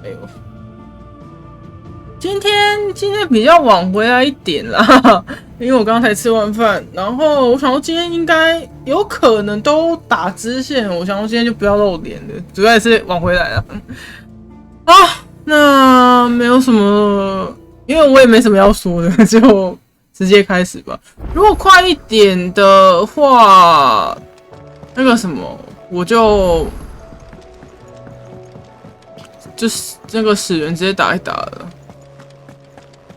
哎呦，今天比较晚回来一点啦，因为我刚刚才吃完饭，然后我想说今天应该有可能都打支线，我想说今天就不要露脸了，主要也是晚回来了。啊，那没有什么，因为我也没什么要说的，就直接开始吧。如果快一点的话，那个什么，我就是那个死人直接打一打了。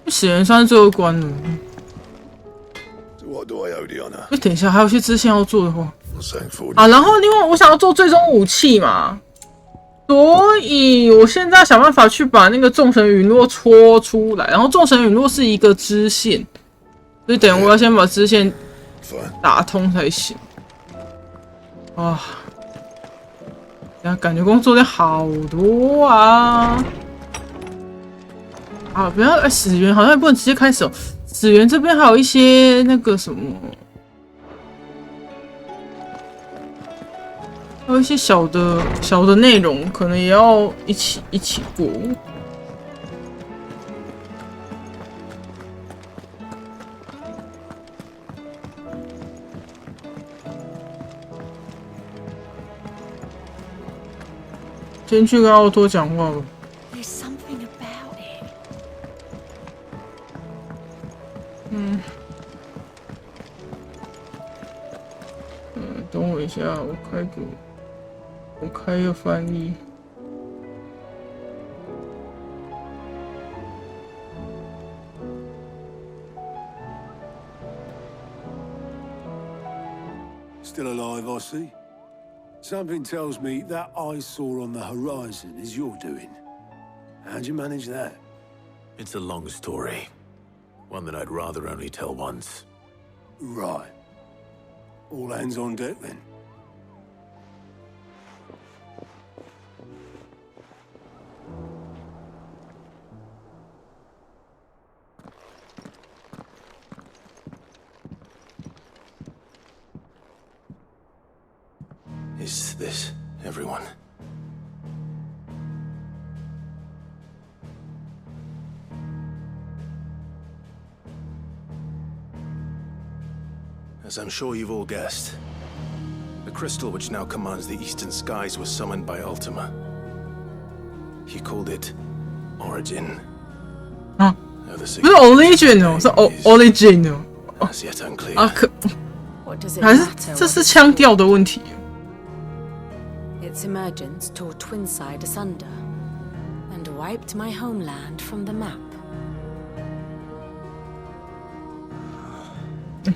死人算是最后一关了。等一下，还有些支线要做的话啊，然后另外我想要做最终武器嘛，所以我现在想办法去把那个众神陨落戳出来，然后众神陨落是一个支线，所以等我要先把支线打通才行。啊，感觉工作量好多啊！啊，不要！死源好像也不能直接开始哦。死源这边还有一些那个什么，还有一些小的内容，可能也要一起过。先去跟奥托讲话吧。等我一下，我开个翻译。Still alive, I see. Something tells me that eyesore on the horizon is your doing. How'd you manage that? It's a long story. One that I'd rather only tell once. Right. All hands on deck, then. Is this everyone? As I'm sure you've all guessed, the crystal which now commands the eastern skies was summoned by Ultima. He called it Origin. 啊，不是 Origin 哦，是 Origin 哦。As yet unclear. 啊，还是这是腔调的问题。Its emergence tore Twinside asunder and wiped my homeland from the map.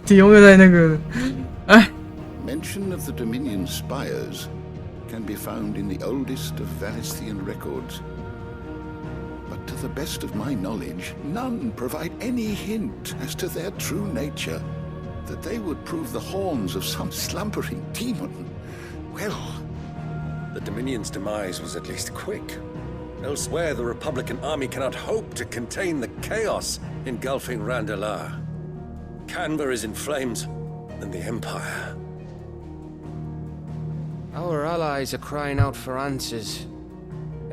你永远在那个，哎。Mention of the Dominion spires can be found in the oldest of Vanestian records. But to the best of my knowledge, none provide any hint as to their true nature. That they would prove the horns of some slumbering demon. Well, the Dominion's demise was at least quick. Elsewhere, the Republican army cannot hope to contain the chaos engulfing Randalar. Canberra is in flames, and the Empire. Our allies are crying out for answers.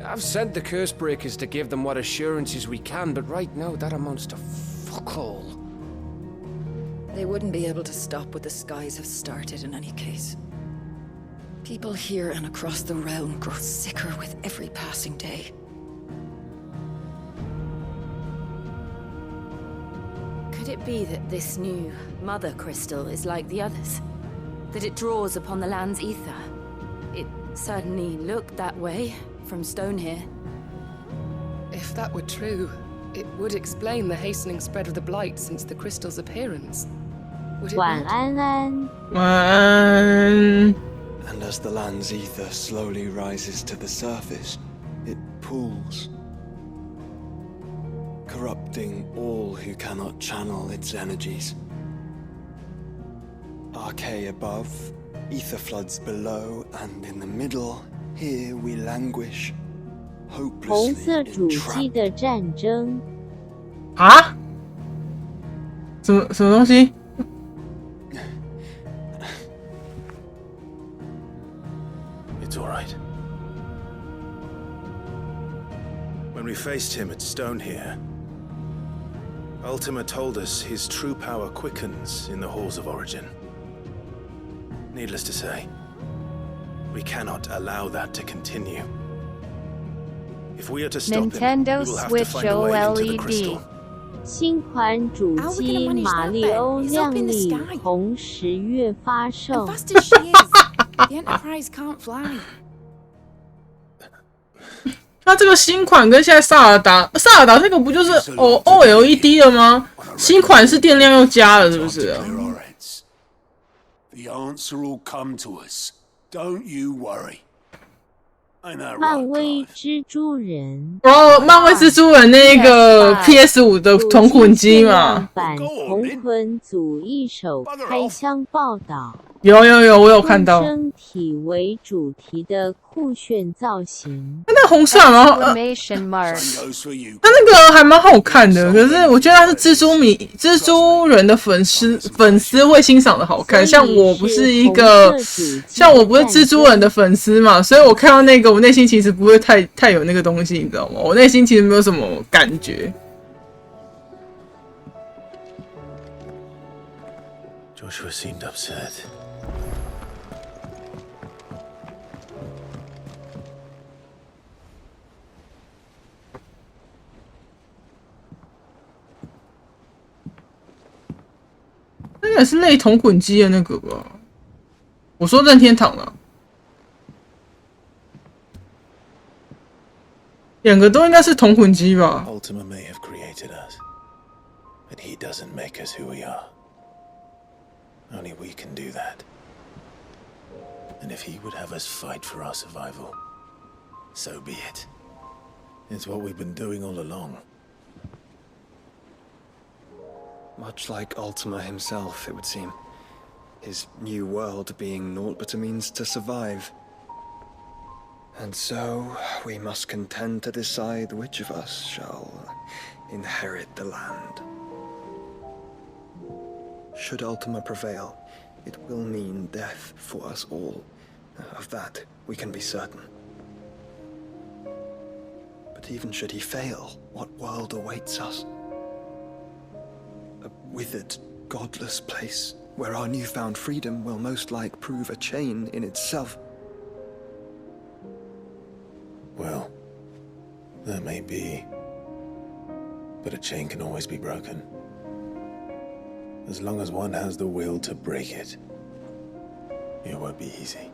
I've sent the Cursebreakers to give them what assurances we can, but right now that amounts to fuck all. They wouldn't be able to stop what the skies have started in any case. People here and across the realm grow sicker with every passing day. Could it be that this new Mother Crystal is like the others? That it draws upon the land's ether? It certainly looked that way from stone here. If that were true, it would explain the hastening spread of the blight since the crystal's appearance. Would it not? 晚安。 And as the land's ether slowly rises to the surface, it pools, corrupting all who cannot channel its energies. Archay above, ether floods below, and in the middle, here we languish, hopelessly entrapped. 啊？什么东西？ It's all right. When we faced him at Stone here, Ultima told us his true power quickens in the halls of origin. Needless to say, we cannot allow that to continue. If we are to stop him, we will have to find a way into the crystal. 新款主机马里欧亮丽同10月发售。Fast as she is, the Enterprise can't fly. 那这个新款跟现在萨尔达这个不就是 OLED 了吗？新款是电量又加了，是不是？The answer will come to us. Don't you worry. 漫威蜘蛛人漫威蜘蛛人那个 PS5 的同捆机嘛，版同捆组一手开箱报道。有，我有看到。身体为主题的酷炫造型，那红色然后它那个还蛮好看的，可是我觉得它是蜘蛛人的粉丝会欣赏的好看，像我不是蜘蛛人的粉丝嘛，所以我看到那个我内心其实不会太有那个东西，你知道吗？我内心其实没有什么感觉。Joshua seemed upset. 那个是类同捆机的那个吧？我说任天堂了，两个都应该是同捆机吧 Ultima may have created us, but he doesn't make us who we are. Only we can do that. And if he would have us fight for our survival, so be it. It's what we've been doing all along. Much like Ultima himself, it would seem. His new world being naught but a means to survive. And so, we must contend to decide which of us shall inherit the land. Should Ultima prevail, it will mean death for us all. Of that, we can be certain. But even should he fail, what world awaits us? A withered, godless place where our newfound freedom will most like prove a chain in itself. Well, that may be, but a chain can always be broken. As long as one has the will to break it, it won't be easy.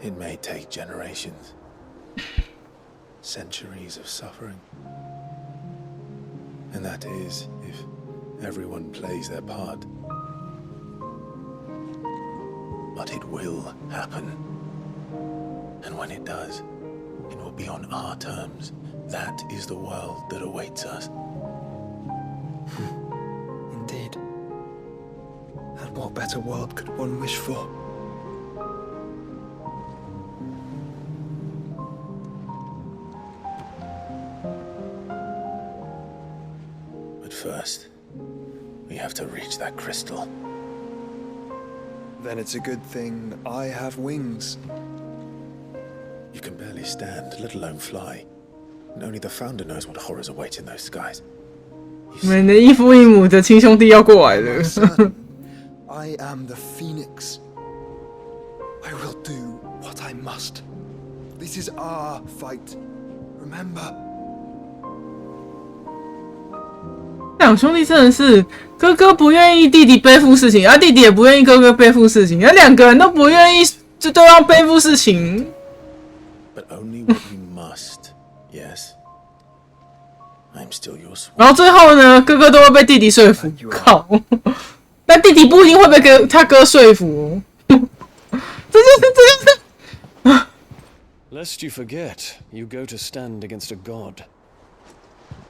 It may take generations, centuries of suffering. And that is if everyone plays their part. But it will happen. And when it does, it will be on our terms. That is the world that awaits us. Indeed. And what better world could one wish for? But first, we have to reach that crystal. Then it's a good thing I have wings. You can barely stand, let alone fly. And only the founder knows what horrors await in those skies. 你们的异父异母的亲兄弟要过来了。I am the Phoenix. I will do what I must. This is our fight. Remember. 两兄弟真的是哥哥不愿意弟弟背负事情，弟弟也不愿意哥哥背负事情，两个人都不愿意就对方背负事情。But only what we must. Yes. I'm still your swan. 然后最后呢，哥哥都会被弟弟说服。靠！但弟弟不一定会被他哥说服。这就是。Lest you forget, you go to stand against a god.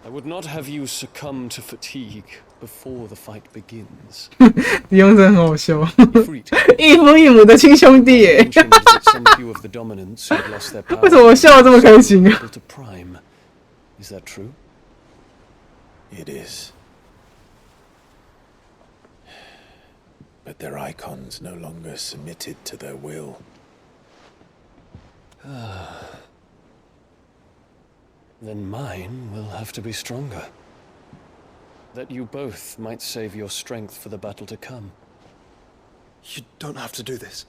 I would not have you succumb to fatigue before the fight begins. 李永真很好笑，异父异母的亲兄弟耶。为什么我笑得这么开心啊 ？Is that true? It is. But their icons no longer submitted to their will. Then mine will have to be stronger. That you both might save your strength for the battle to come. You don't have to do this.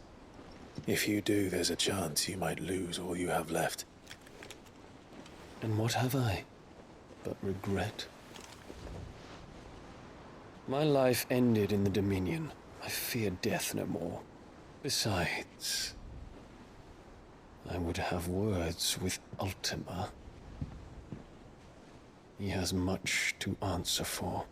If you do, there's a chance you might lose all you have left. And what have I but regret? My life ended in the Dominion. I fear death no more. Besides, I would have words with Ultima. He has much to answer for.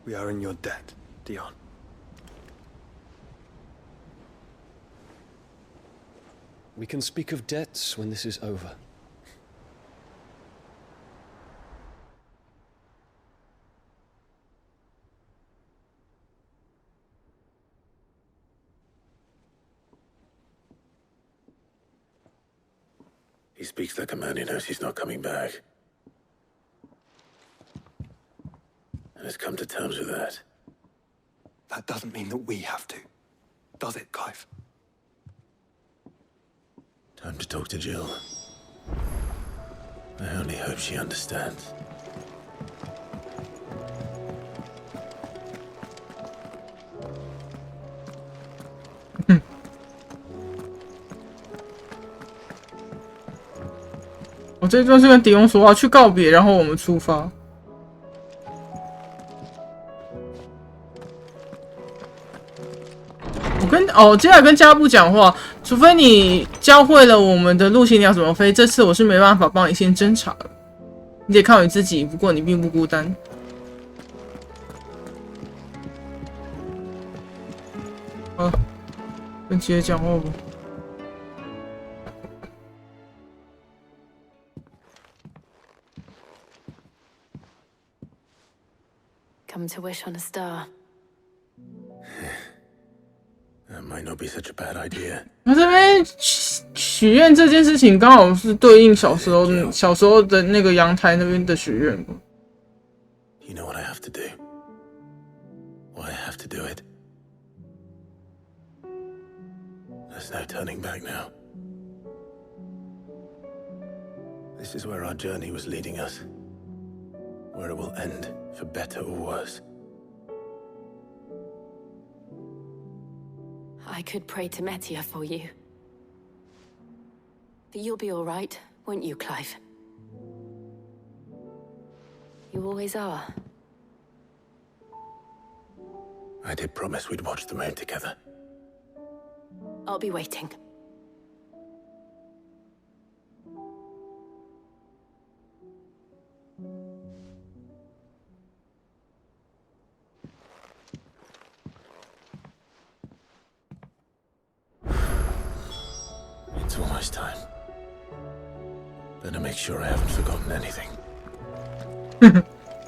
We are in your debt, Dion. We can speak of debts when this is over. He speaks like a man who knows he's not coming back. And has come to terms with that. That doesn't mean that we have to, does it, Clive? Time to talk to Jill. I only hope she understands.我这一段是跟迪翁说话，去告别，然后我们出发。接下来跟加布讲话，除非你教会了我们的路线你要怎么飞，这次我是没办法帮你先侦查了，你得靠你自己。不过你并不孤单。好，跟姐讲话吧。Come to wish on a star. That might not be such a bad idea. 那这边许愿这件事情刚好是对应小时候的那个阳台那边的许愿。You know what I have to do. Why I have to do it. There's no turning back now. This is where our journey was leading us. Where it will end, for better or worse. I could pray to Metia for you. But you'll be all right, won't you, Clive? You always are. I did promise we'd watch the moon together. I'll be waiting. It's almost time. Better make sure I haven't forgotten anything.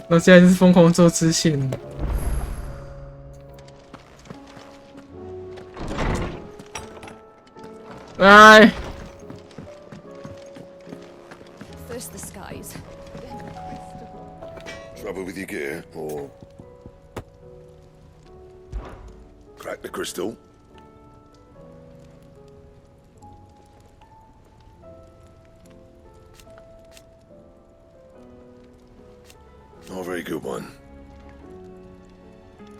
我现在是疯狂做支线。来。 First the skies, then the crystal. Trouble with your gear, or crack the crystal? Not a very good one.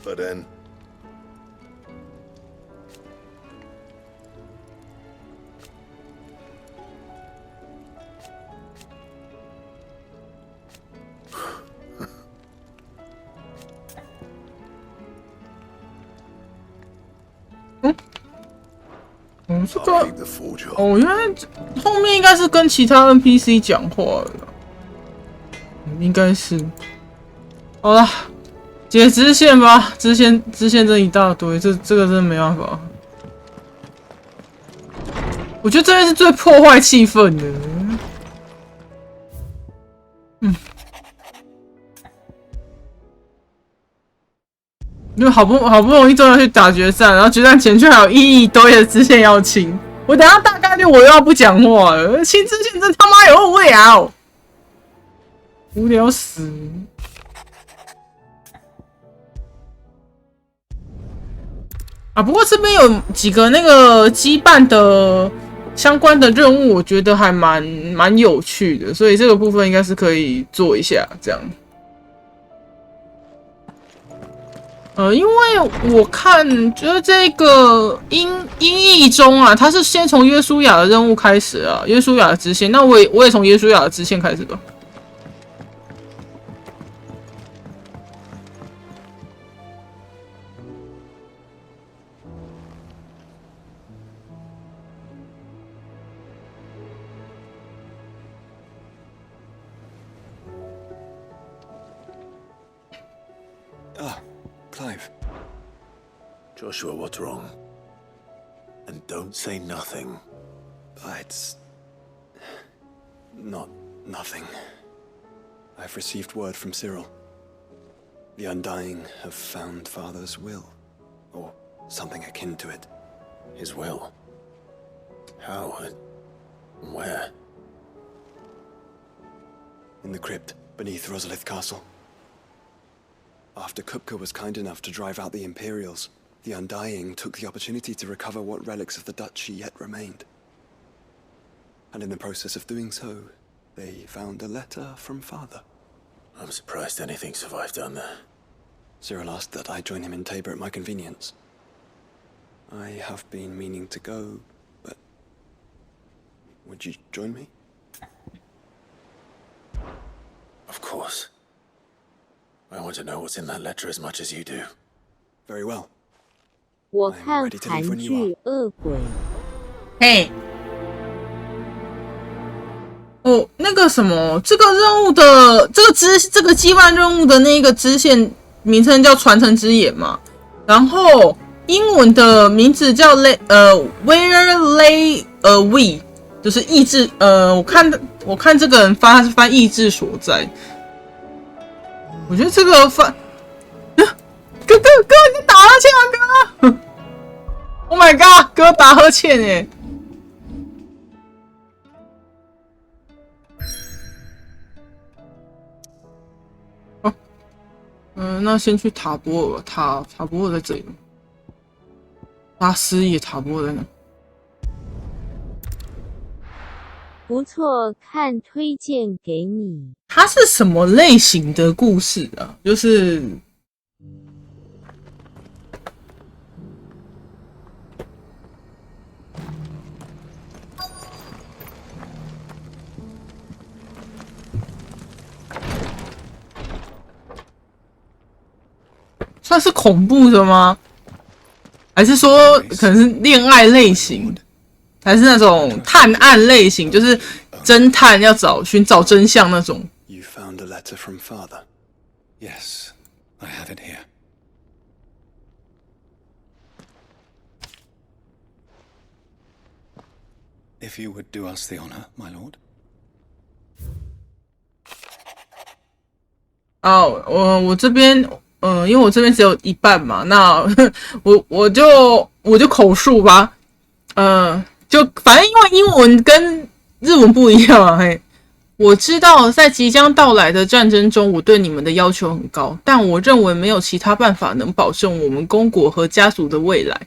But then...这个哦，原来后面应该是跟其他 NPC 讲话了，应该是。好了，解支线吧，支线真一大堆，这个真的没办法。我觉得这边是最破坏气氛的。就好不容易终于去打决战，然后决战前却还有一堆的支线要清。我等一下大概率我又要不讲话了，清支线真他妈有无聊，无聊死。啊。不过这边有几个那个羁绊的相关的任务，我觉得还蛮有趣的，所以这个部分应该是可以做一下这样。因为我看就是这个音译中啊，它是先从约书亚的任务开始啊，约书亚的支线。那我也从约书亚的支线开始吧。Clive. Joshua, what's wrong? And don't say nothing. It's not nothing. I've received word from Cyril. The Undying have found Father's will, or something akin to it. His will? How and where? In the crypt beneath Rosalith Castle. After Kupka was kind enough to drive out the Imperials, the Undying took the opportunity to recover what relics of the Duchy yet remained. And in the process of doing so, they found a letter from Father. I'm surprised anything survived down there. Cyril asked that I join him in Tabor at my convenience. I have been meaning to go, but would you join me? Of course. I want to know what's in that letter as much as you do. Very well. 我看韩剧《恶鬼》。嘿，哦，那个什么，这个任务的这个羁绊任务的那个支线名称叫传承之眼嘛，然后英文的名字叫Where Lay We， 就是意志我看这个人翻意志所在。我觉得这个哥，你打呵欠啊，哥 ！Oh my god， 哥打呵欠耶！哦，那先去塔博尔，塔博尔在这里，拉斯也塔博尔在哪？不错，看推荐给你。它是什么类型的故事啊？就是算是恐怖的吗？还是说可能是恋爱类型？还是那种探案类型，就是侦探要寻找真相那种。You found a letter from Father. Yes, I have it here. If you would do us the honor, my lord. 我这边因为我这边只有一半嘛，那我就口述吧，就反正因为英文跟日文不一样啊，嘿。我知道在即将到来的战争中，我对你们的要求很高，但我认为没有其他办法能保证我们公国和家族的未来。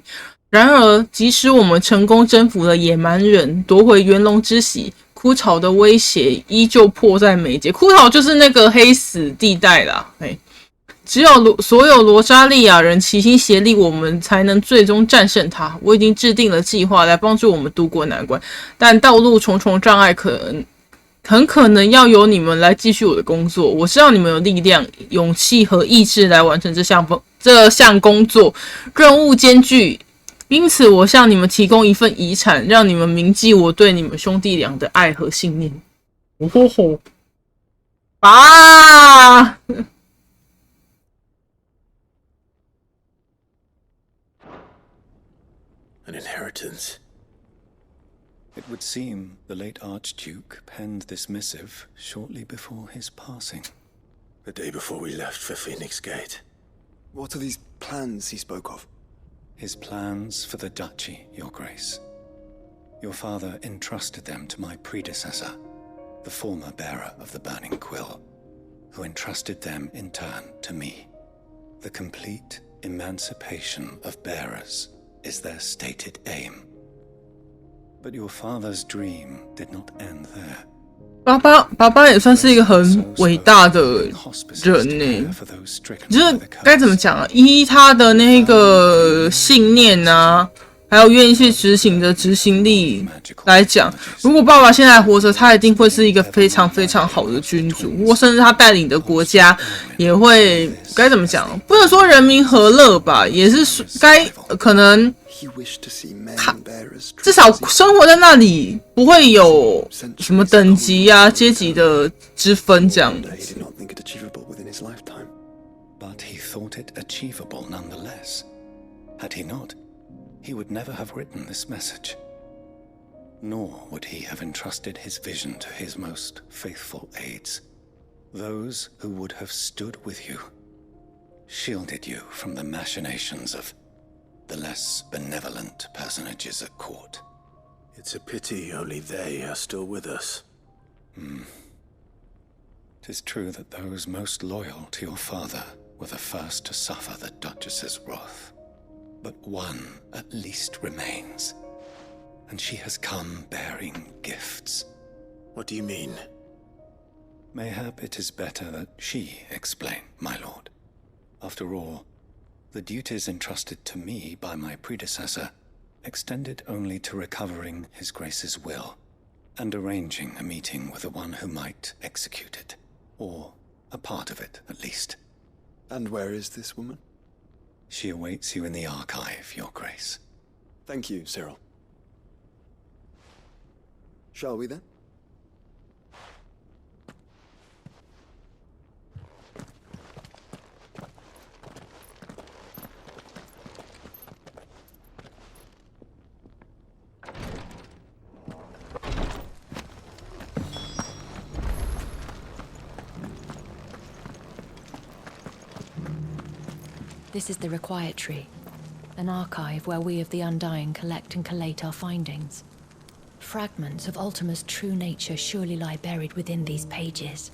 然而，即使我们成功征服了野蛮人，夺回元龙之玺，枯草的威胁依旧迫在眉睫。枯草就是那个黑死地带啦，嘿。只有所有罗扎利亚人齐心协力，我们才能最终战胜他。我已经制定了计划来帮助我们渡过难关，但道路重重障碍很可能要由你们来继续我的工作。我知道你们有力量、勇气和意志来完成这项工作，任务艰巨，因此我向你们提供一份遗产，让你们铭记我对你们兄弟俩的爱和信念。哦吼吼！啊！ An inheritance. It would seem the late Archduke penned this missive shortly before his passing. The day before we left for Phoenix Gate. What are these plans he spoke of? His plans for the Duchy, Your Grace. Your father entrusted them to my predecessor, the former bearer of the Burning Quill, who entrusted them in turn to me. The complete emancipation of bearers is their stated aim. But your father's dream did not end there. 爸爸也算是一个很伟大的人呢，就是该怎么讲啊？依他的那个信念啊，还有愿意去执行的执行力来讲，如果爸爸现在还活着，他一定会是一个非常非常好的君主，或甚至他带领的国家也会该怎么讲？不能说人民和乐吧，也是该可能。至少生活在那里不会有什么等级啊、阶级的之分这样。But he thought it achievable nonetheless. Had he not, he would never have written this message. Nor would he have entrusted his vision to his most faithful aides, those who would have stood with you, shielded you from the machinations of the less benevolent personages at court. It's a pity only they are still with us. 'Tis true that those most loyal to your father were the first to suffer the Duchess's wrath. But one at least remains, and she has come bearing gifts. What do you mean? Mayhap it is better that she explain, my lord. After all, the duties entrusted to me by my predecessor extended only to recovering His Grace's will and arranging a meeting with the one who might execute it, or a part of it at least. And where is this woman? She awaits you in the archive, Your Grace. Thank you, Cyril. Shall we then? This is the Required Tree, an archive where we of the Undying collect and collate our findings. Fragments of Ultima's true nature surely lie buried within these pages.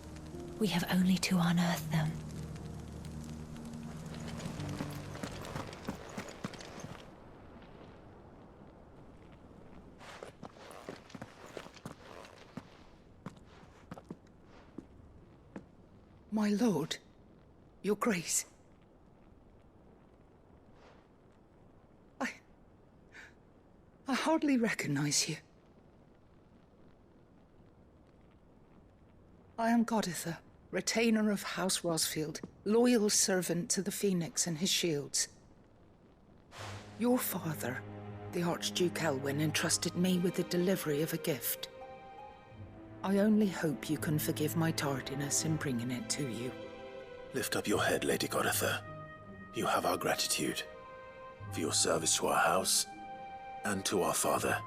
We have only to unearth them. My lord, your grace. I hardly recognize you. I am Goditha, retainer of House Rosfield, loyal servant to the Phoenix and his shields. Your father, the Archduke Elwyn, entrusted me with the delivery of a gift. I only hope you can forgive my tardiness in bringing it to you. Lift up your head, Lady Goditha. You have our gratitude for your service to our house and to our father.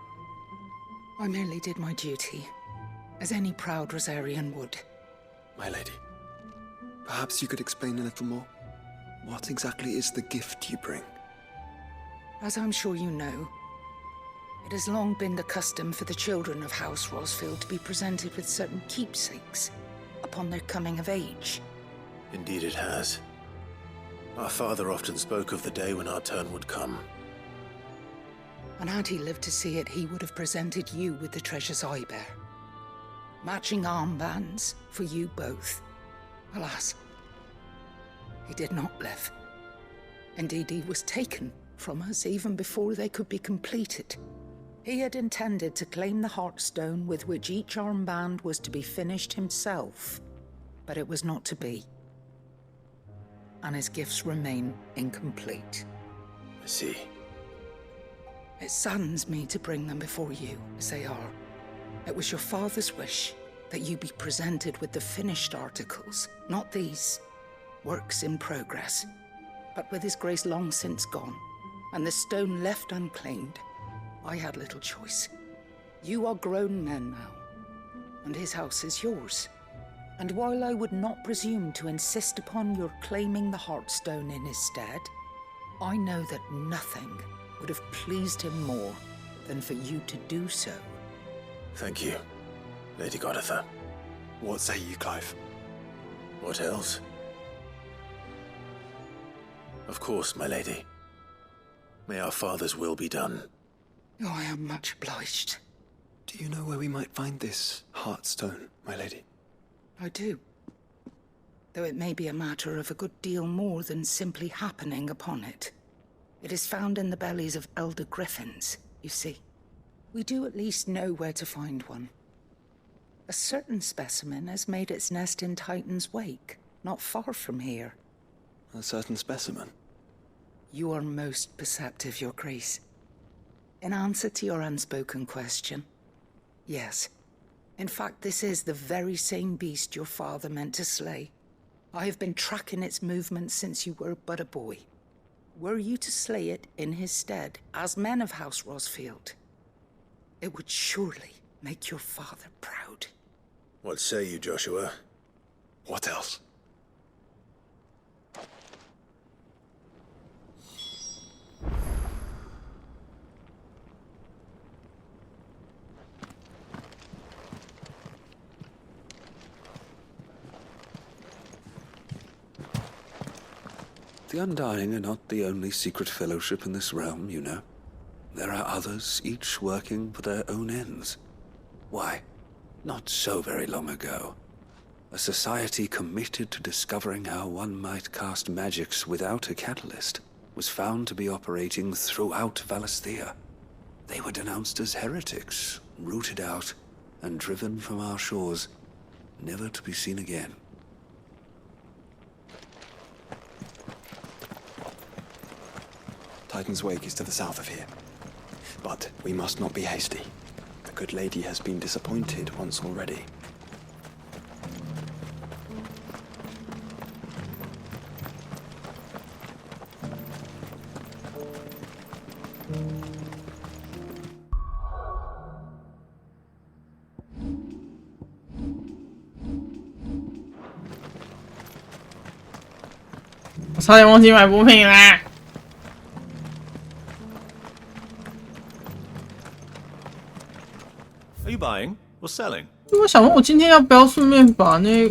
I merely did my duty, as any proud Rosarian would. My lady, perhaps you could explain a little more? What exactly is the gift you bring? As I'm sure you know, it has long been the custom for the children of House Rosfield to be presented with certain keepsakes upon their coming of age. Indeed it has. Our father often spoke of the day when our turn would come. And had he lived to see it, he would have presented you with the treasures I bear. Matching armbands for you both. Alas, he did not live. Indeed, he was taken from us even before they could be completed. He had intended to claim the Heartstone with which each armband was to be finished himself, but it was not to be. And his gifts remain incomplete. I see. It saddens me to bring them before you, as they are. It was your father's wish that you be presented with the finished articles, not these works in progress. But with his grace long since gone, and the stone left unclaimed, I had little choice. You are grown men now, and his house is yours. And while I would not presume to insist upon your claiming the Heartstone in his stead, I know that nothing would have pleased him more than for you to do so. Thank you, Lady Goditha. What say you, Clive? What else? Of course, my lady. May our father's will be done. Oh, I am much obliged. Do you know where we might find this Heartstone, my lady? I do. Though it may be a matter of a good deal more than simply happening upon it. It is found in the bellies of elder griffins, you see. We do at least know where to find one. A certain specimen has made its nest in Titan's Wake, not far from here. A certain specimen? You are most perceptive, Your Grace. In answer to your unspoken question, yes. In fact, this is the very same beast your father meant to slay. I have been tracking its movements since you were but a boy. Were you to slay it in his stead, as men of House Rosfield, it would surely make your father proud. What say you, Joshua? What else? The Undying are not the only secret fellowship in this realm, you know. There are others, each working for their own ends. Why, not so very long ago, a society committed to discovering how one might cast magics without a catalyst was found to be operating throughout Valisthea. They were denounced as heretics, rooted out, and driven from our shores, never to be seen again. Titan's Wake is to the south of here. But we must not be hasty. The good lady has been disappointed once already.我差点忘记买补品啦。Are you buying or selling? 我想问，我今天要不要顺便把那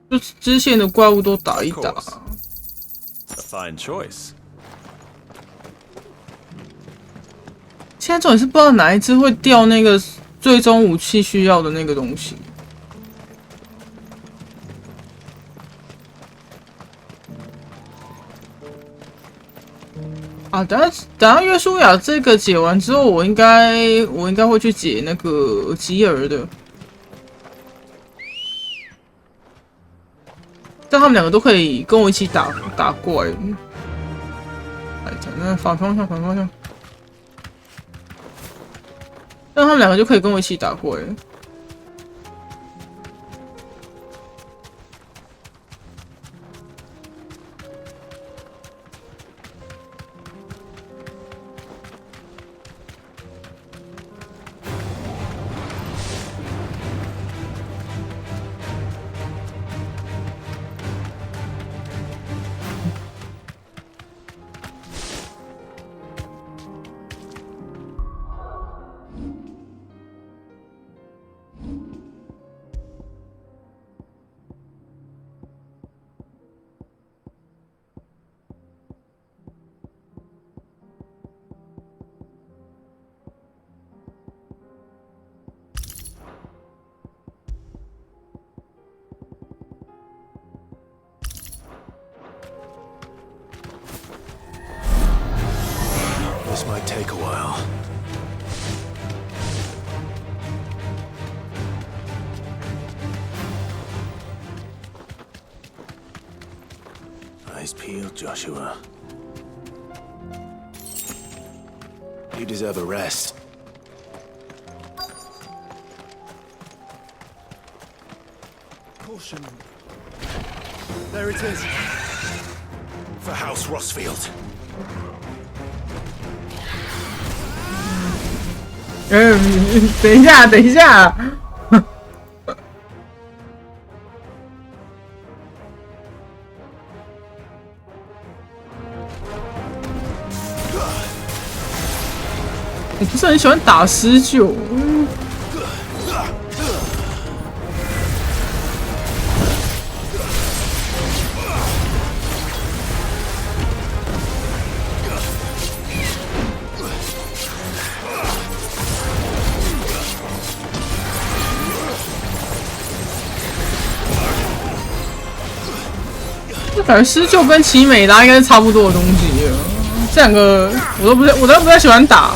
就是支线的怪物都打一打？ A fine choice. 现在重点是不知道哪一只会掉那个最终武器需要的那个东西。啊，等下约书亚这个解完之后，我应该会去解那个吉尔的，但他们两个都可以跟我一起打怪。哎，那反方向。但他们两个就可以跟我一起打怪。This might take a while. Eyes peeled, Joshua. You deserve a rest. Caution. There it is. For House Rosfield. 等一下。我不是很喜欢打19。感觉施救跟奇美拉应该是差不多的东西了。这两个我都不太喜欢打。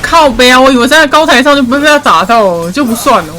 靠背啊！我以为在高台上就不会被他打到，就不算了。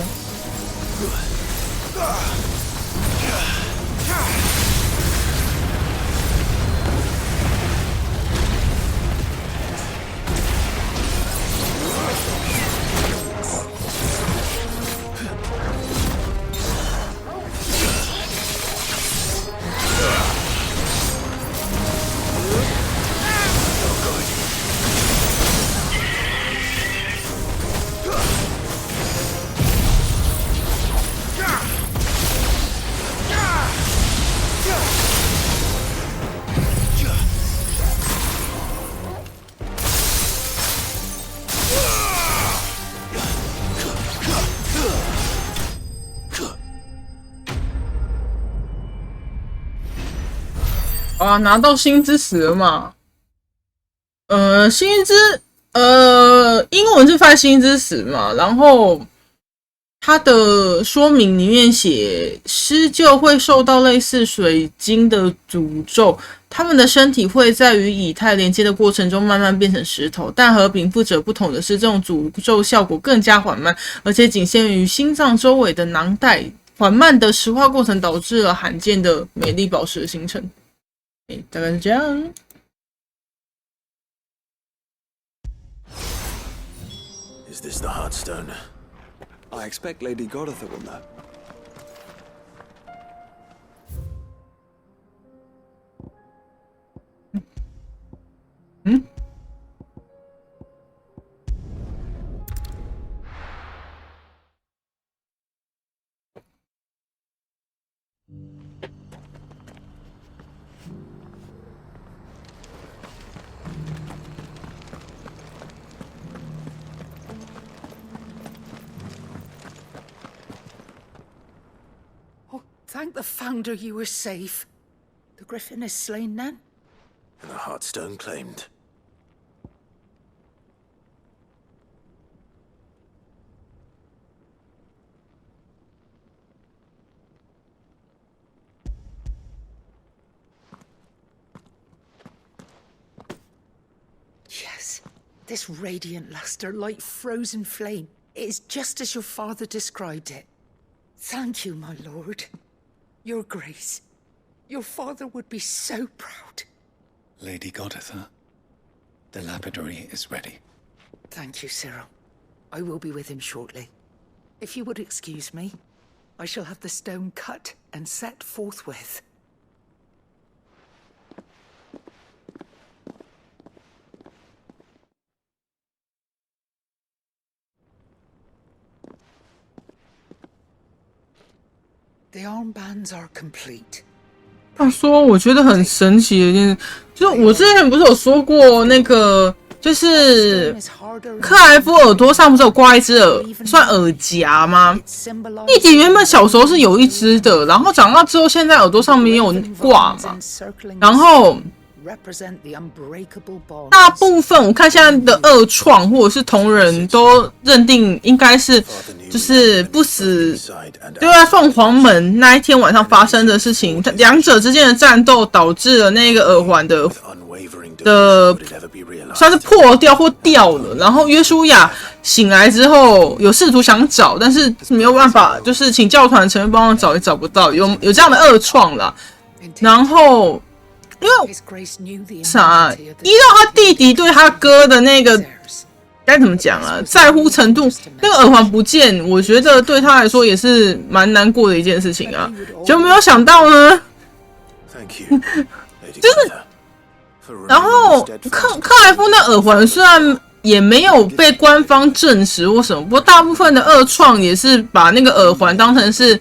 啊，拿到星之石了嘛？星之英文是翻星之石嘛？然后它的说明里面写，施救会受到类似水晶的诅咒，他们的身体会在与以太连接的过程中慢慢变成石头，但和禀赋者不同的是，这种诅咒效果更加缓慢，而且仅限于心脏周围的囊袋。缓慢的石化过程导致了罕见的美丽宝石的形成。大概是这样。Is this the Heartstone? I expect Lady Goritha will know. Thank the Founder you were safe. The Griffin is slain then? And the Heartstone claimed. Yes, this radiant luster like frozen flame. It is just as your father described it. Thank you, my lord. Your Grace. Your father would be so proud. Lady Goditha, the lapidary is ready. Thank you, Cyril. I will be with him shortly. If you would excuse me, I shall have the stone cut and set forthwith. The armbands are complete. 他说：“我觉得很神奇的一件事，就是我之前不是有说过那个，就是克莱夫耳朵上不是有挂一只算耳夹吗？弟弟原本小时候是有一只的，然后长大之后，现在耳朵上没有挂嘛。然后大部分我看现在的二创或者是同人都认定应该是就是不死对在凤凰门那一天晚上发生的事情，两者之间的战斗导致了那个耳环的算是破掉或掉了。然后约书亚醒来之后有试图想找，但是没有办法，就是请教团成员帮忙找也找不到，有这样的二创啦。然后。因为啥？依照他弟弟对他哥的那个该怎么讲啊？在乎程度，那个耳环不见，我觉得对他来说也是蛮难过的一件事情啊。就没有想到呢，就是，然后克莱夫那耳环虽然也没有被官方证实或什么，不过大部分的二创也是把那个耳环当成是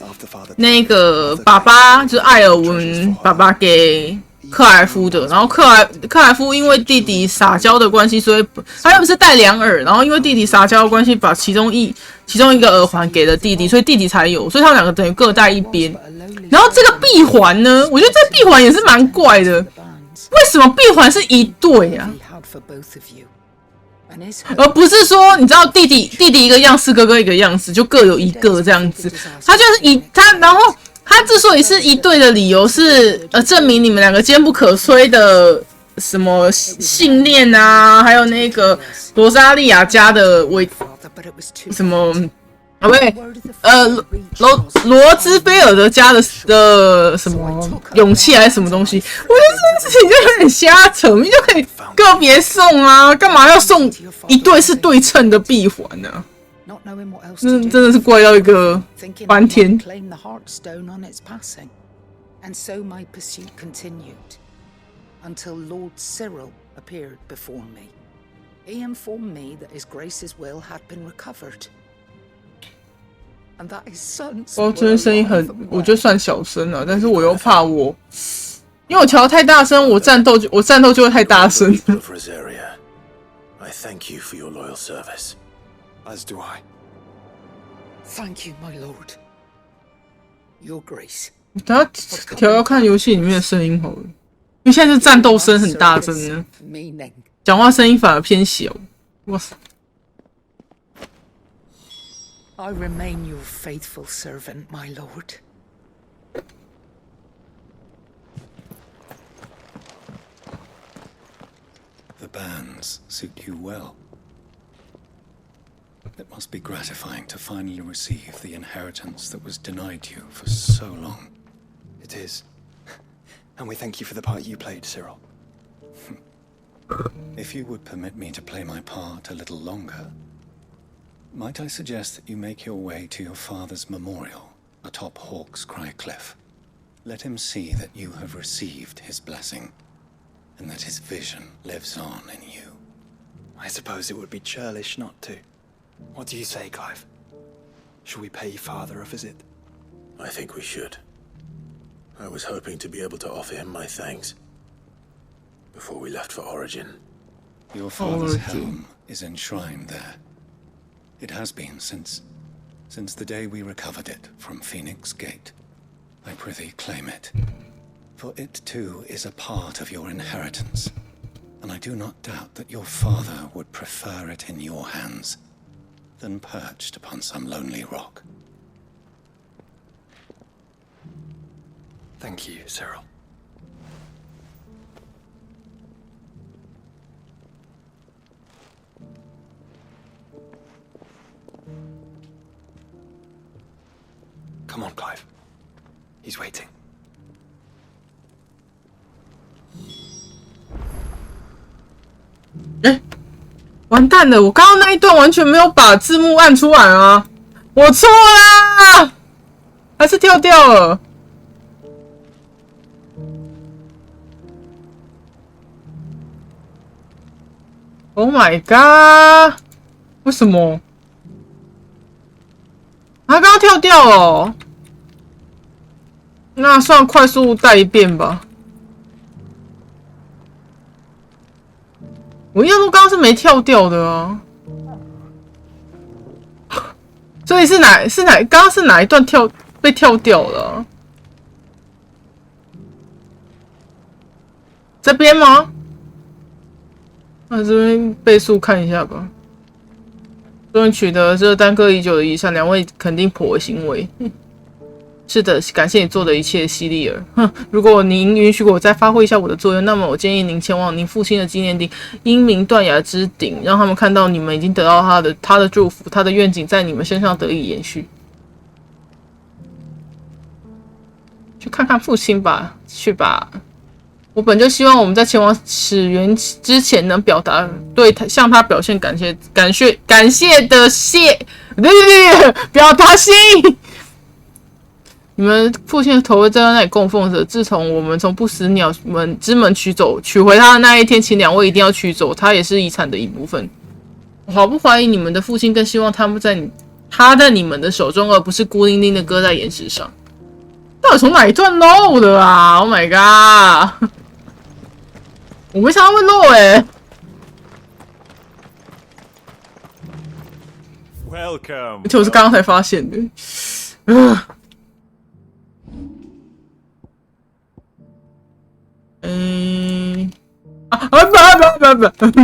那个爸爸，就是艾尔文爸爸给。克莱夫的，然后克莱夫因为弟弟撒娇的关系，所以他原本是戴两耳，然后因为弟弟撒娇的关系，把其中一个耳环给了弟弟，所以弟弟才有，所以他们两个等于各戴一边。然后这个闭环呢，我觉得这闭环也是蛮怪的，为什么闭环是一对啊？而不是说你知道弟弟一个样式，哥哥一个样式，就各有一个这样子。他就是然后。他之所以是一对的理由是，证明你们两个坚不可摧的什么信念啊，还有那个罗莎莉亚家的什么啊，不对，罗兹菲尔德家的什么勇气还是什么东西？我觉得这件事情就有点瞎扯，你就可以个别送啊，干嘛要送一对是对称的闭环呢？真的是怪到一个翻天。And so my pursuit continued until Lord Cyril appeared before me. He informed me that His Grace's will had been recovered, and that his sons. 我这边声音我就算小声了，但是我又怕因为我调太大声，我战斗就会太大声。I thank you for your loyal service. As do I. Thank you, my lord. Your Grace. 等下调看游戏里面的声音好了，因为现在是战斗声很大声呢，讲话声音反而偏小。哇塞 I remain your faithful servant, my lord. The bands suit you well. It must be gratifying to finally receive the inheritance that was denied you for so long. It is. And we thank you for the part you played, Cyril. If you would permit me to play my part a little longer, might I suggest that you make your way to your father's memorial atop Hawk's Cry Cliff? Let him see that you have received his blessing, and that his vision lives on in you. I suppose it would be churlish not to. What do you say, Clive? Shall we pay father a visit? I think we should. I was hoping to be able to offer him my thanks before we left for Origin. Your father's helm is enshrined there. It has been since the day we recovered it from Phoenix Gate. I prithee claim it. For it too is a part of your inheritance, and I do not doubt that your father would prefer it in your hands than perched upon some lonely rock. Thank you, Cyril. Come on, Clive. He's waiting. 完蛋了！我刚刚那一段完全没有把字幕按出来啊！我错啦，还是跳掉了。Oh my god！ 为什么？他刚刚跳掉了哦。那算快速带一遍吧。我印象中刚刚是没跳掉的啊，所以是刚刚是哪一段被跳掉了啊？这边吗？那这边倍速看一下吧。终于取得这耽搁已久的遗产，两位肯定颇为欣慰。是的，感谢你做的一切，西利尔。如果您允许我再发挥一下我的作用，那么我建议您前往您父亲的纪念地英明断崖之顶，让他们看到你们已经得到他的祝福，他的愿景在你们身上得以延续。去看看父亲吧，去吧。我本就希望我们在前往始源之前能表达向他表现感谢的表达心。你们父亲的头会站在那里供奉着。自从我们从不死鸟之门取回他的那一天，请两位一定要取走，他也是遗产的一部分。我毫不怀疑你们的父亲更希望他在你们的手中，而不是孤零零的搁在岩石上。到底从哪一段漏的啊 ？Oh my god！ 我没想到会漏Welcome！ 而且我是刚刚才发现的。不，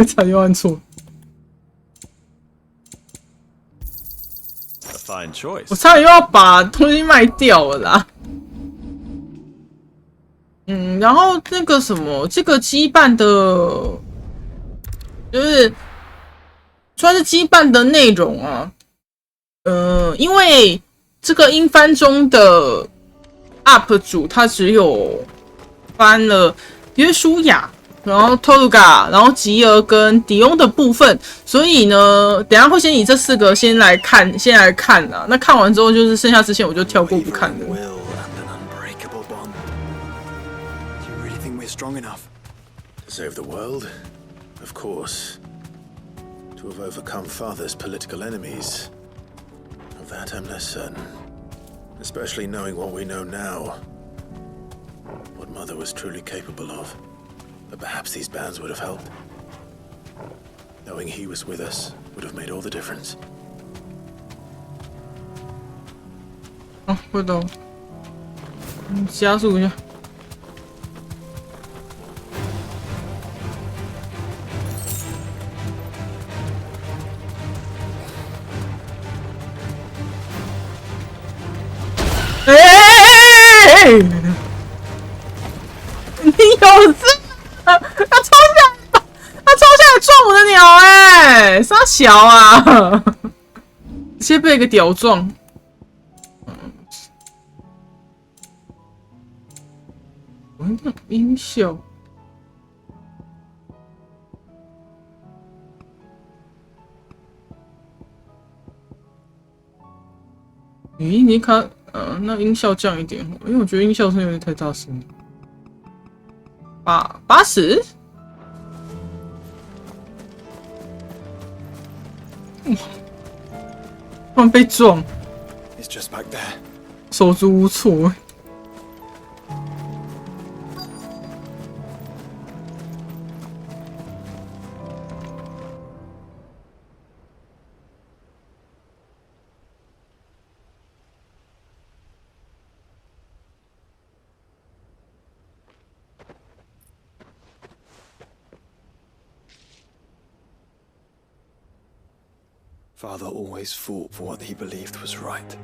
差点按错。Fine choice。我差点又要把东西卖掉了啦。然后那个什么，这个羁绊的，就是算是羁绊的内容啊。因为这个英翻中的 UP 主他只有翻了约书亚，然后托鲁嘎，然后吉尔跟迪翁的部分，所以呢，等一下会先以这4个先来看啦。那看完之后，就是剩下之前我就跳过不看了。Strong enough to save the world, of course. To have overcome Father's political enemies, of that I'm less certain. Especially knowing what we know now, what Mother was truly capable of. But perhaps these bands would have helped. Knowing he was with us would have made all the difference. 回头，加速一下。你有事？他冲下来撞我的鸟傻小啊！直接被一个屌撞。音效。你看，那音效降一点，因为我觉得音效声有点太大声。80？哇！突然被撞，手足无措。Father always fought for what he believed was right.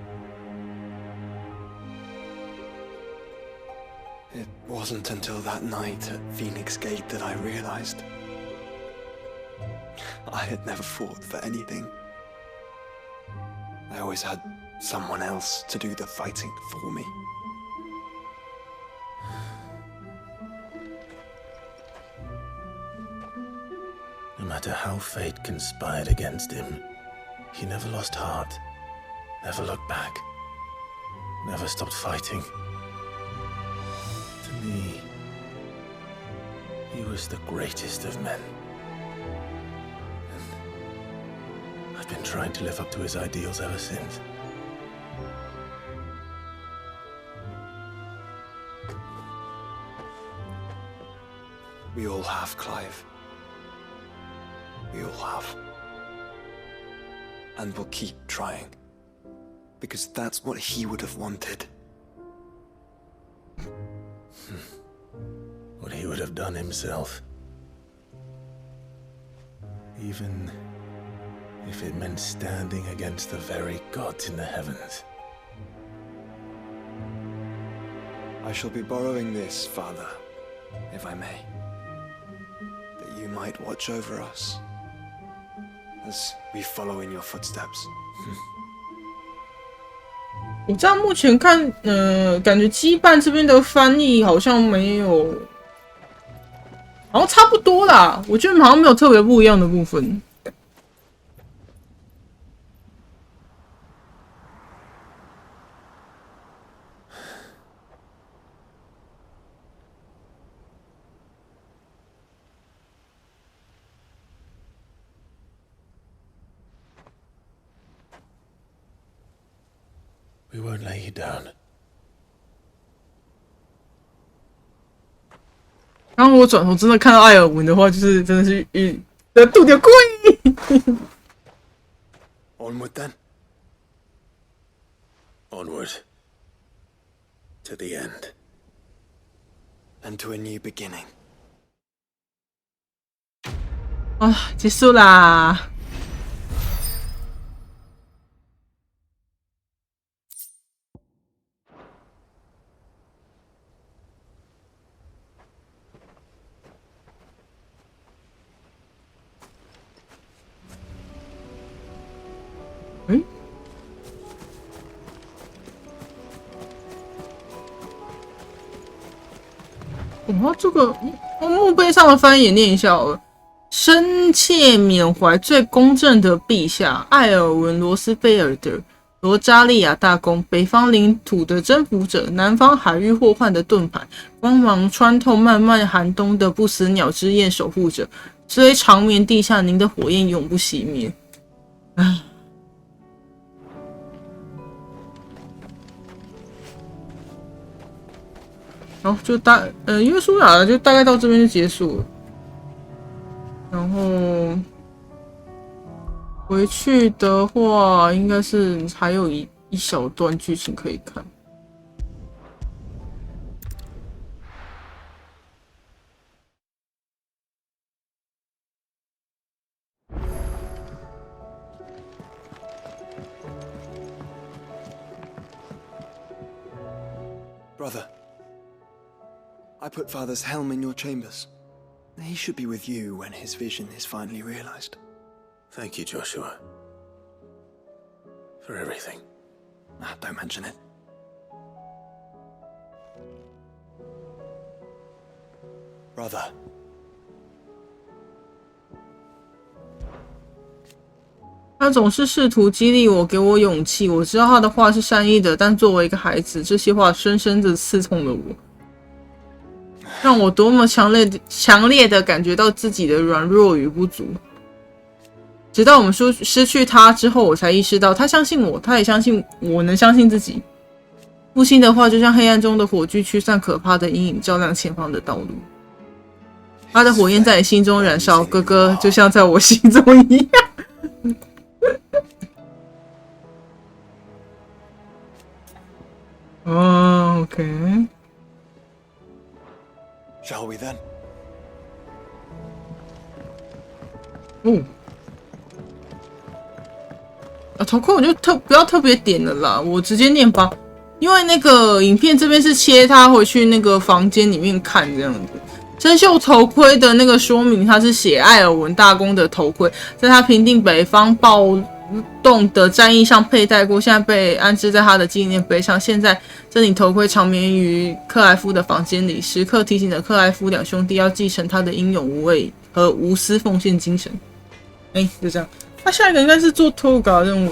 It wasn't until that night at Phoenix Gate that I realized I had never fought for anything. I always had someone else to do the fighting for me. No matter how fate conspired against him, he never lost heart, never looked back, never stopped fighting. To me, he was the greatest of men. And I've been trying to live up to his ideals ever since. We all have, Clive. We all have. And we'll keep trying. Because that's what he would have wanted. What he would have done himself. Even if it meant standing against the very gods in the heavens. I shall be borrowing this, Father, if I may. That you might watch over us as we follow in your footsteps. 我这样目前看，感觉羁绊这边的翻译好像没有，好像差不多啦。我觉得好像没有特别不一样的部分。We won't lay you down. 然后我转头真的看到艾尔文的话，就是真的是肚子贵。Onward then. Onward. To the end. And to a new beginning. 啊，结束啦！这个墓碑上的翻译也念一下好了。深切缅怀最公正的陛下艾尔文·罗斯菲尔德，罗扎利亚大公，北方领土的征服者，南方海域祸患的盾牌，光芒穿透漫漫寒冬的不死鸟之焰守护者，虽长眠地下，您的火焰永不熄灭。唉。然后就约书亚就大概到这边就结束了。然后回去的话，应该是还有一小段剧情可以看。Brother, I put Father's helm in your chambers. He should be with you when his vision is finally realized. Thank you, Joshua. For everything. Don't mention it. Brother. 他总是试图激励我，给我勇气。我知道他的话是善意的，但作为一个孩子，这些话深深的刺痛了我，让我多么强烈的感觉到自己的软弱与不足。直到我们失去他之后，我才意识到他相信我，他也相信我能相信自己。父亲的话就像黑暗中的火炬，驱散可怕的阴影，照亮前方的道路。他的火焰在你心中燃烧，哥哥，就像在我心中一样。哦 ，OK。Shall we then? 哦。头盔我就不要特别点了啦，我直接念吧。因为那个影片这边是切他回去那个房间里面看这样子。生锈头盔的那个说明，它是写艾尔文大公的头盔，在他平定北方暴动的战役上佩戴过，现在被安置在他的纪念碑上。现在这顶头盔长眠于克莱夫的房间里，时刻提醒着克莱夫两兄弟要继承他的英勇无畏和无私奉献精神。就这样。那下一个应该是做托稿任务。